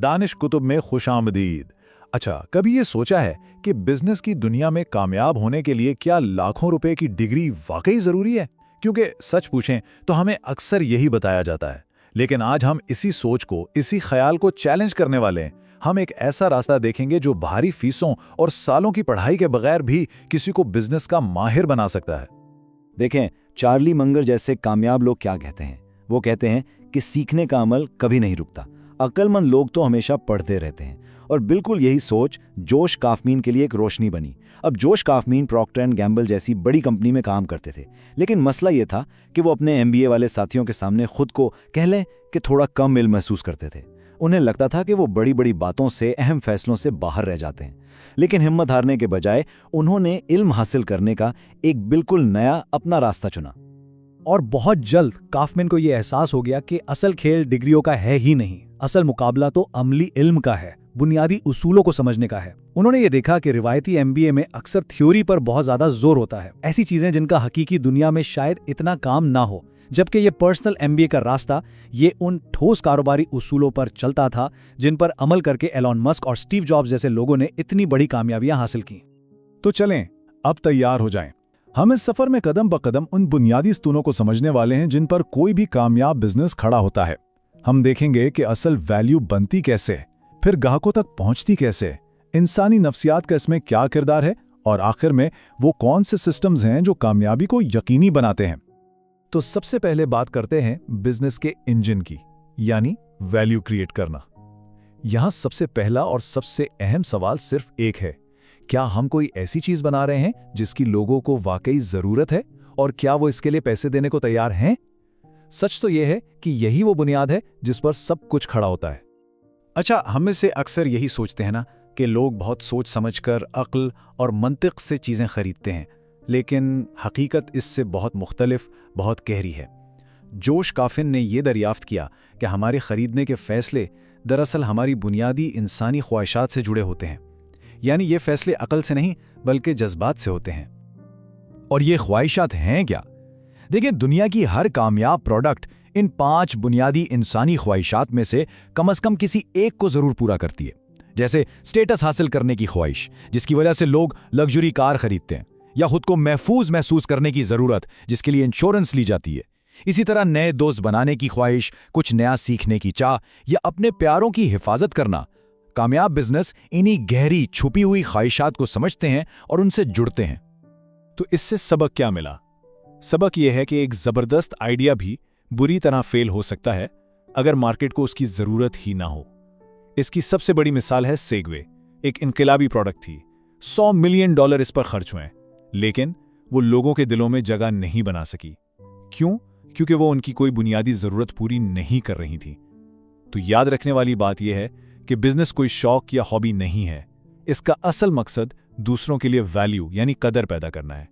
दानिश कुतुब में खुशामदीद। अच्छा, कभी ये सोचा है कि बिजनेस की दुनिया में कामयाब होने के लिए क्या लाखों रुपए की डिग्री वाकई जरूरी है? क्योंकि सच पूछें तो हमें अक्सर यही बताया जाता है। लेकिन आज हम इसी सोच को, इसी ख्याल को चैलेंज करने वाले हैं। हम एक ऐसा रास्ता देखेंगे जो भारी फीसों और सालों की पढ़ाई के बगैर भी किसी को बिजनेस का माहिर बना सकता है। देखें, चार्ली मंगर जैसे कामयाब लोग क्या कहते हैं। वो कहते हैं कि सीखने का अमल कभी नहीं रुकता। अक्लमंद लोग तो हमेशा पढ़ते रहते हैं। और बिल्कुल यही सोच जोश काफमीन के लिए एक रोशनी बनी। अब जोश काफमीन प्रॉक्टर एंड गैम्बल जैसी बड़ी कंपनी में काम करते थे, लेकिन मसला ये था कि वो अपने एमबीए वाले साथियों के सामने खुद को कह लें कि थोड़ा कम इल्म महसूस करते थे। उन्हें लगता था कि वो बड़ी बड़ी बातों से, अहम फैसलों से बाहर रह जाते हैं। लेकिन हिम्मत हारने के बजाय उन्होंने इल्म हासिल करने का एक बिल्कुल नया अपना रास्ता चुना। और बहुत जल्द काफमैन को यह एहसास हो गया कि असल खेल डिग्रियों का है ही नहीं, असल मुकाबला तो अमली इल्म का है, बुनियादी उसूलों को समझने का है। उन्होंने ये देखा कि रिवायती एमबीए में अक्सर थ्योरी पर बहुत ज्यादा जोर होता है, ऐसी चीजें जिनका हकीकी दुनिया में शायद इतना काम ना हो, जबकि ये पर्सनल एमबीए का रास्ता ये उन ठोस कारोबारी उसूलों पर चलता था जिन पर अमल करके एलॉन मस्क और स्टीव जॉब्स जैसे लोगों ने इतनी बड़ी कामयाबियां हासिल की। तो चलें, अब तैयार हो जाएं। हम इस सफर में कदम ब कदम उन बुनियादी स्तूनों को समझने वाले हैं जिन पर कोई भी कामयाब बिजनेस खड़ा होता है। हम देखेंगे कि असल वैल्यू बनती कैसे, फिर ग्राहकों तक पहुंचती कैसे, इंसानी नफ्सियात का इसमें क्या किरदार है, और आखिर में वो कौन से सिस्टम्स हैं जो कामयाबी को यकीनी बनाते हैं। तो सबसे पहले बात करते हैं बिजनेस के इंजन की, यानी वैल्यू क्रिएट करना। यहां सबसे पहला और सबसे अहम सवाल सिर्फ एक है, क्या हम कोई ऐसी चीज बना रहे हैं जिसकी लोगों को वाकई जरूरत है, और क्या वो इसके लिए पैसे देने को तैयार हैं? सच तो यह है कि यही वो बुनियाद है जिस पर सब कुछ खड़ा होता है। अच्छा, हम में से अक्सर यही सोचते हैं ना कि लोग बहुत सोच समझकर, अक्ल और मंतिक से चीजें खरीदते हैं, लेकिन हकीकत इससे बहुत मुख्तलिफ, बहुत गहरी है। जोश काफिन ने यह दरियाफ्त किया कि हमारे खरीदने के फैसले दरअसल हमारी बुनियादी इंसानी ख्वाहिशात से जुड़े होते हैं। यानी ये फैसले अकल से नहीं बल्कि जज्बात से होते हैं। और ये ख्वाहिशात हैं क्या? देखिए, दुनिया की हर कामयाब प्रोडक्ट इन 5 बुनियादी इंसानी ख्वाहिशात में से कम किसी एक को जरूर पूरा करती है। जैसे स्टेटस हासिल करने की ख्वाहिश, जिसकी वजह से लोग लग्जरी कार खरीदते हैं, या खुद को महफूज महसूस करने की जरूरत, जिसके लिए इंश्योरेंस ली जाती है। इसी तरह नए दोस्त बनाने की ख्वाहिश, कुछ नया सीखने की चाह, या अपने प्यारों की हिफाजत करना। कामयाब बिजनेस इन्हीं गहरी छुपी हुई ख्वाहिशात को समझते हैं और उनसे जुड़ते हैं। तो इससे सबक क्या मिला? सबक यह है कि एक जबरदस्त आइडिया भी बुरी तरह फेल हो सकता है अगर मार्केट को उसकी जरूरत ही ना हो। इसकी सबसे बड़ी मिसाल है सेगवे। एक इनकलाबी प्रोडक्ट थी, $100 मिलियन इस पर खर्च हुए, लेकिन वो लोगों के दिलों में जगह नहीं बना सकी। क्यों? क्योंकि वो उनकी कोई बुनियादी जरूरत पूरी नहीं कर रही थी। तो याद रखने वाली बात यह है कि बिजनेस कोई शौक या हॉबी नहीं है। इसका असल मकसद दूसरों के लिए वैल्यू यानी कदर पैदा करना है।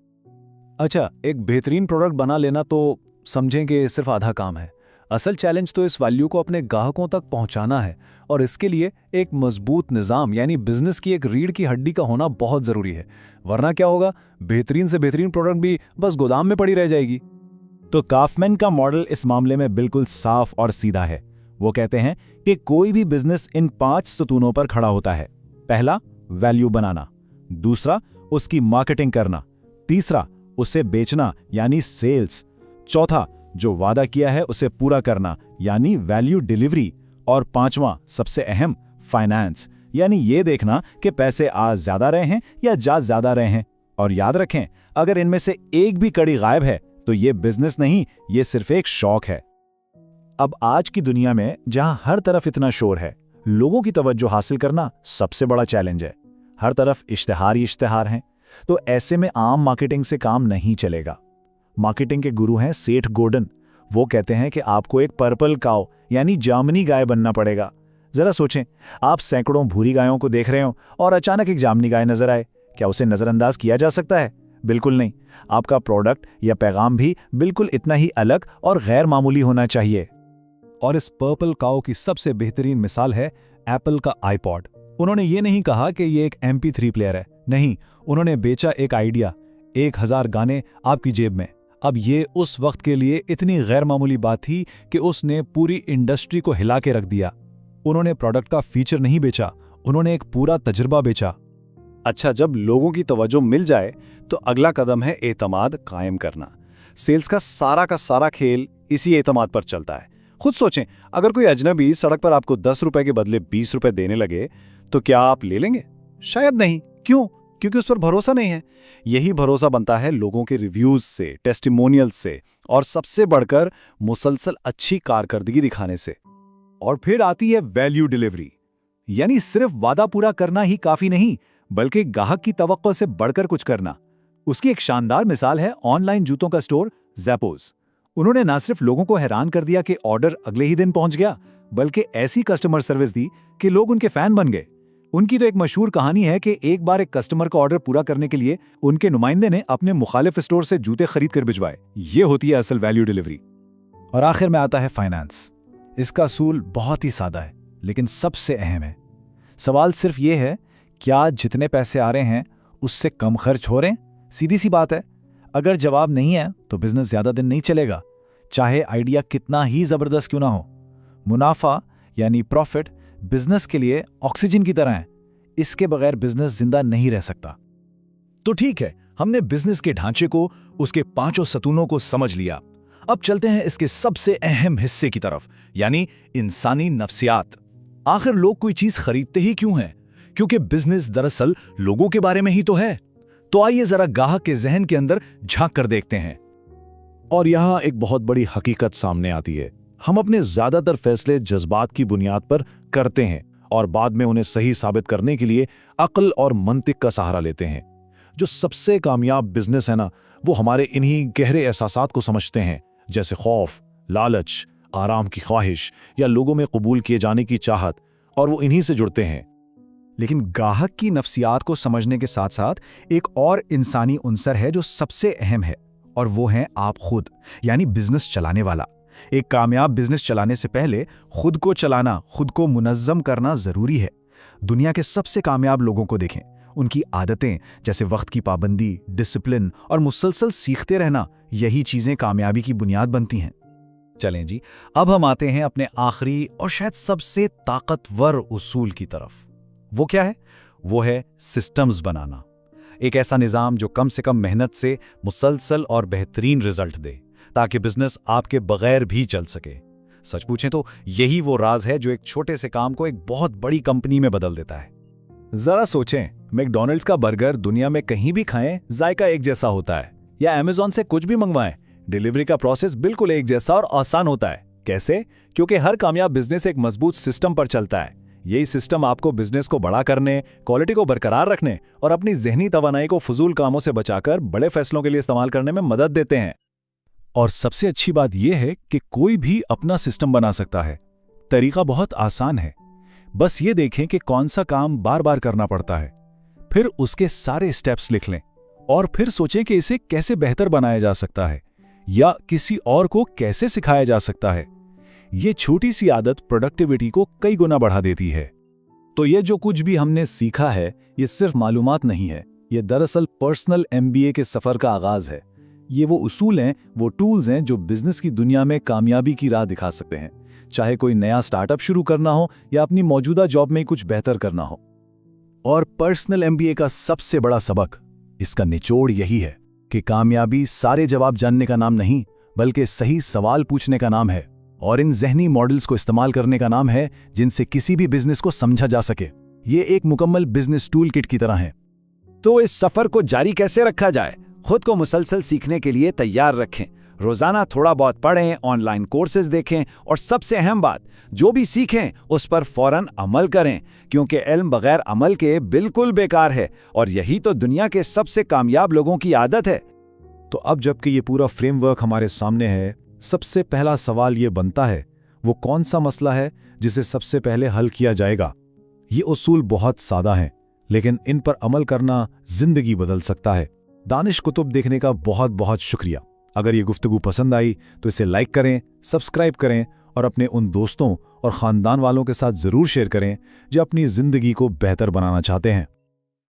अच्छा, एक बेहतरीन प्रोडक्ट बना लेना तो समझें कि सिर्फ आधा काम है। असल चैलेंज तो इस वैल्यू को अपने ग्राहकों तक पहुंचाना है, और इसके लिए एक मजबूत निज़ाम यानी बिजनेस की एक रीढ़ की हड्डी का होना बहुत ज़रूरी है। वरना क्या होगा, बेहतरीन से बेहतरीन प्रोडक्ट भी बस गोदाम में पड़ी रह जाएगी। तो काफमैन का मॉडल इस मामले में बिल्कुल साफ और सीधा है। वो कहते हैं कि कोई भी बिजनेस इन 5 सतूनों पर खड़ा होता है। पहला, वैल्यू बनाना। दूसरा, उसकी मार्केटिंग करना। तीसरा, उसे बेचना यानी सेल्स। चौथा, जो वादा किया है उसे पूरा करना यानी वैल्यू डिलीवरी। और पांचवां, सबसे अहम, फाइनेंस, यानी ये देखना कि पैसे आ ज्यादा रहे हैं या जा ज्यादा रहे हैं। और याद रखें, अगर इनमें से एक भी कड़ी गायब है तो ये बिजनेस नहीं, ये सिर्फ एक शौक है। अब आज की दुनिया में जहां हर तरफ इतना शोर है, लोगों की तवज्जो हासिल करना सबसे बड़ा चैलेंज है। हर तरफ इश्तिहार ही इश्तिहार हैं, तो ऐसे में आम मार्केटिंग से काम नहीं चलेगा। मार्केटिंग के गुरु हैं सेठ गोर्डन। वो कहते हैं कि आपको एक पर्पल काउ यानी जामनी गाय बनना पड़ेगा। जरा सोचें, आप सैकड़ों भूरी गायों को देख रहे हो और अचानक एक जामनी गाय नजर आए, क्या उसे नजरअंदाज किया जा सकता है? बिल्कुल नहीं। आपका प्रोडक्ट या पैगाम भी बिल्कुल इतना ही अलग और गैर मामूली होना चाहिए। और इस पर्पल काउ की सबसे बेहतरीन मिसाल है एप्पल का आईपॉड। उन्होंने ये नहीं कहा कि ये एक MP3 प्लेयर है, नहीं, उन्होंने बेचा एक आइडिया, 1000 गाने आपकी जेब में। अब ये उस वक्त के लिए इतनी गैर मामूली बात थी कि उसने पूरी इंडस्ट्री को हिला के रख दिया। उन्होंने प्रोडक्ट का फीचर नहीं बेचा, उन्होंने एक पूरा तजुर्बा बेचा। अच्छा, जब लोगों की तवज्जो मिल जाए तो अगला कदम है एतमाद कायम करना। सेल्स का सारा खेल इसी एतमाद पर चलता है। खुद सोचें, अगर कोई अजनबी सड़क पर आपको 10 रुपए के बदले 20 रुपए देने लगे तो क्या आप ले लेंगे? शायद नहीं। क्यों? क्योंकि उस पर भरोसा नहीं है। यही भरोसा बनता है लोगों के रिव्यूज से, टेस्टिमोनियल से, और सबसे बढ़कर मुसलसल अच्छी कारकर्दगी दिखाने से। और फिर आती है वैल्यू डिलीवरी, यानी सिर्फ वादा पूरा करना ही काफी नहीं, बल्कि ग्राहक की तवक्को से बढ़कर कुछ करना। उसकी एक शानदार मिसाल है ऑनलाइन जूतों का स्टोर ज़ैपोज़। उन्होंने न सिर्फ लोगों को हैरान कर दिया कि ऑर्डर अगले ही दिन पहुंच गया, बल्कि ऐसी कस्टमर सर्विस दी कि लोग उनके फैन बन गए। उनकी तो एक मशहूर कहानी है कि एक बार एक कस्टमर का ऑर्डर पूरा करने के लिए उनके नुमाइंदे ने अपने मुखालिफ स्टोर से जूते खरीद कर भिजवाए। ये होती है असल वैल्यू डिलीवरी। और आखिर में आता है फाइनेंस। इसका असूल बहुत ही सादा है, लेकिन सबसे अहम है। सवाल सिर्फ ये है, क्या जितने पैसे आ रहे हैं उससे कम खर्च हो रहे हैं? सीधी सी बात है। अगर जवाब नहीं है तो बिजनेस ज्यादा दिन नहीं चलेगा, चाहे आइडिया कितना ही जबरदस्त क्यों ना हो। मुनाफा यानी प्रॉफिट बिजनेस के लिए ऑक्सीजन की तरह है। इसके बगैर बिजनेस जिंदा नहीं रह सकता। तो ठीक है, हमने बिजनेस के ढांचे को, उसके 5 सतूनों को समझ लिया। अब चलते हैं इसके सबसे अहम हिस्से की तरफ, यानी इंसानी नफ्सियात। आखिर लोग कोई चीज खरीदते ही क्यों हैं? क्योंकि बिजनेस दरअसल लोगों के बारे में ही तो है। तो आइए जरा ग्राहक के जहन के अंदर झांक कर देखते हैं। और यहां एक बहुत बड़ी हकीकत सामने आती है। हम अपने ज्यादातर फैसले जज्बात की बुनियाद पर करते हैं और बाद में उन्हें सही साबित करने के लिए अक्ल और मंतिक का सहारा लेते हैं। जो सबसे कामयाब बिजनेस है ना, वो हमारे इन्हीं गहरे एहसासात को समझते हैं, जैसे खौफ, लालच, आराम की ख्वाहिश या लोगों में कबूल किए जाने की चाहत, और वो इन्हीं से जुड़ते हैं। लेकिन ग्राहक की नफ्सियात को समझने के साथ साथ एक और इंसानी उनसर है जो सबसे अहम है, और वो है आप खुद, यानी बिजनेस चलाने वाला। एक कामयाब बिजनेस चलाने से पहले खुद को चलाना, खुद को मुनज़्ज़म करना जरूरी है। दुनिया के सबसे कामयाब लोगों को देखें, उनकी आदतें जैसे वक्त की पाबंदी, डिसिप्लिन और मुसलसल सीखते रहना, यही चीजें कामयाबी की बुनियाद बनती हैं। चलें जी, अब हम आते हैं अपने आखिरी और शायद सबसे ताकतवर उसूल की तरफ। वो क्या है? वो है सिस्टम्स बनाना। एक ऐसा निज़ाम जो कम से कम मेहनत से मुसलसल और बेहतरीन रिजल्ट दे, ताकि बिजनेस आपके बगैर भी चल सके। सच पूछें तो यही वो राज है जो एक छोटे से काम को एक बहुत बड़ी कंपनी में बदल देता है। जरा सोचें, मैकडॉनल्ड्स का बर्गर दुनिया में कहीं भी खाएं, जायका एक जैसा होता है, या अमेज़न से कुछ भी मंगवाएं, डिलीवरी का प्रोसेस बिल्कुल एक जैसा और आसान होता है। कैसे? क्योंकि हर कामयाब बिजनेस एक मजबूत सिस्टम पर चलता है। यही सिस्टम आपको बिजनेस को बड़ा करने, क्वालिटी को बरकरार रखने और अपनी जहनी तवानाई को फजूल कामों से बचाकर बड़े फैसलों के लिए इस्तेमाल करने में मदद देते हैं। और सबसे अच्छी बात यह है कि कोई भी अपना सिस्टम बना सकता है। तरीका बहुत आसान है। बस ये देखें कि कौन सा काम बार बार करना पड़ता है, फिर उसके सारे स्टेप्स लिख लें और फिर सोचें कि इसे कैसे बेहतर बनाया जा सकता है या किसी और को कैसे सिखाया जा सकता है। ये छोटी सी आदत प्रोडक्टिविटी को कई गुना बढ़ा देती है। तो ये जो कुछ भी हमने सीखा है, ये सिर्फ मालूमात नहीं है, ये दरअसल पर्सनल MBA के सफर का आगाज है। ये वो उसूल हैं, वो टूल्स हैं जो बिजनेस की दुनिया में कामयाबी की राह दिखा सकते हैं, चाहे कोई नया स्टार्टअप शुरू करना हो या अपनी मौजूदा जॉब में कुछ बेहतर करना हो। और पर्सनल MBA का सबसे बड़ा सबक, इसका निचोड़ यही है कि कामयाबी सारे जवाब जानने का नाम नहीं, बल्कि सही सवाल पूछने का नाम है और इन जहनी मॉडल्स को इस्तेमाल करने का नाम है जिनसे किसी भी बिजनेस को समझा जा सके। ये एक मुकम्मल बिजनेस टूल किट की तरह है। तो इस सफर को जारी कैसे रखा जाए? खुद को मुसलसल सीखने के लिए तैयार रखें। रोजाना थोड़ा बहुत पढ़ें, ऑनलाइन कोर्सेज देखें और सबसे अहम बात, जो भी सीखें उस पर फौरन अमल करें, क्योंकि इल्म बगैर अमल के बिल्कुल बेकार है और यही तो दुनिया के सबसे कामयाब लोगों की आदत है। तो अब जबकि ये पूरा फ्रेमवर्क हमारे सामने है, सबसे पहला सवाल ये बनता है, वो कौन सा मसला है जिसे सबसे पहले हल किया जाएगा? ये उसूल बहुत सादा हैं, लेकिन इन पर अमल करना जिंदगी बदल सकता है। दानिश कुतुब देखने का बहुत बहुत शुक्रिया। अगर ये गुफ्तगू पसंद आई तो इसे लाइक करें, सब्सक्राइब करें और अपने उन दोस्तों और ख़ानदान वालों के साथ ज़रूर शेयर करें जो अपनी ज़िंदगी को बेहतर बनाना चाहते हैं।